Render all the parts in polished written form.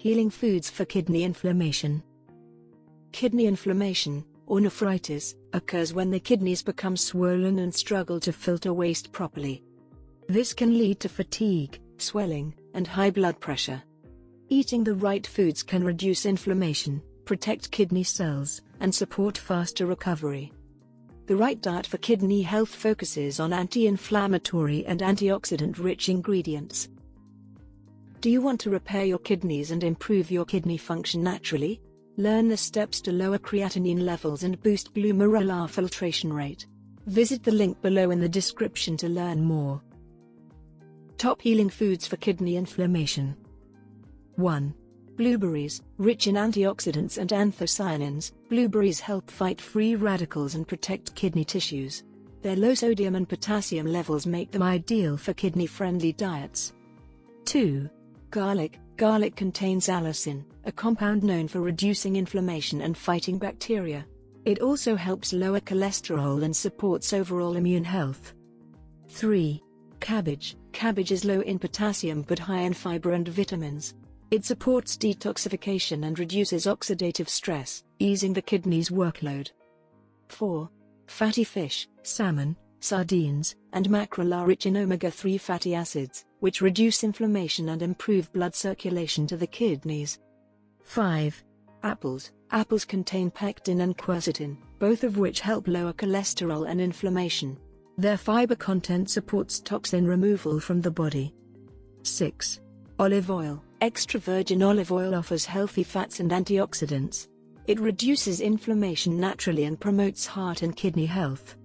Healing foods for kidney inflammation. Kidney inflammation, or nephritis, occurs when the kidneys become swollen and struggle to filter waste properly. This can lead to fatigue, swelling, and high blood pressure. Eating the right foods can reduce inflammation, protect kidney cells, and support faster recovery. The right diet for kidney health focuses on anti-inflammatory and antioxidant-rich ingredients. Do you want to repair your kidneys and improve your kidney function naturally? Learn the steps to lower creatinine levels and boost glomerular filtration rate. Visit the link below in the description to learn more. Top healing foods for kidney inflammation. 1. Blueberries. Rich in antioxidants and anthocyanins, blueberries help fight free radicals and protect kidney tissues. Their low sodium and potassium levels make them ideal for kidney-friendly diets. 2. Garlic. Garlic contains allicin, a compound known for reducing inflammation and fighting bacteria. It also helps lower cholesterol and supports overall immune health. 3. Cabbage. Cabbage is low in potassium but high in fiber and vitamins. It supports detoxification and reduces oxidative stress, easing the kidney's workload. 4. Fatty fish. Salmon, sardines, and mackerel are rich in omega-3 fatty acids, which reduce inflammation and improve blood circulation to the kidneys. 5. Apples. Apples contain pectin and quercetin, both of which help lower cholesterol and inflammation. Their fiber content supports toxin removal from the body. 6. Olive oil. Extra virgin olive oil offers healthy fats and antioxidants. It reduces inflammation naturally and promotes heart and kidney health.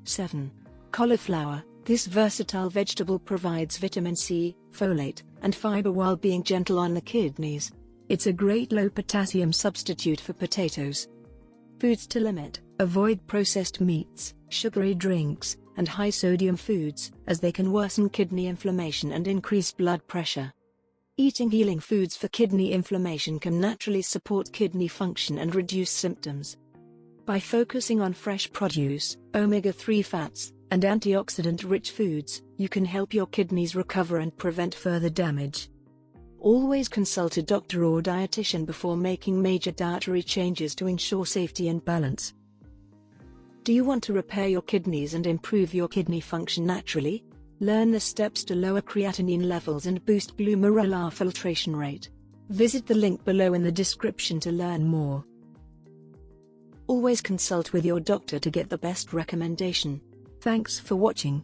7. Cauliflower. This versatile vegetable provides vitamin C, folate, and fiber while being gentle on the kidneys. It's a great low-potassium substitute for potatoes. Foods to limit. Avoid processed meats, sugary drinks, and high-sodium foods, as they can worsen kidney inflammation and increase blood pressure. Eating healing foods for kidney inflammation can naturally support kidney function and reduce symptoms. By focusing on fresh produce, omega-3 fats, and antioxidant-rich foods, you can help your kidneys recover and prevent further damage. Always consult a doctor or dietitian before making major dietary changes to ensure safety and balance. Do you want to repair your kidneys and improve your kidney function naturally? Learn the steps to lower creatinine levels and boost glomerular filtration rate. Visit the link below in the description to learn more. Always consult with your doctor to get the best recommendation. Thanks for watching.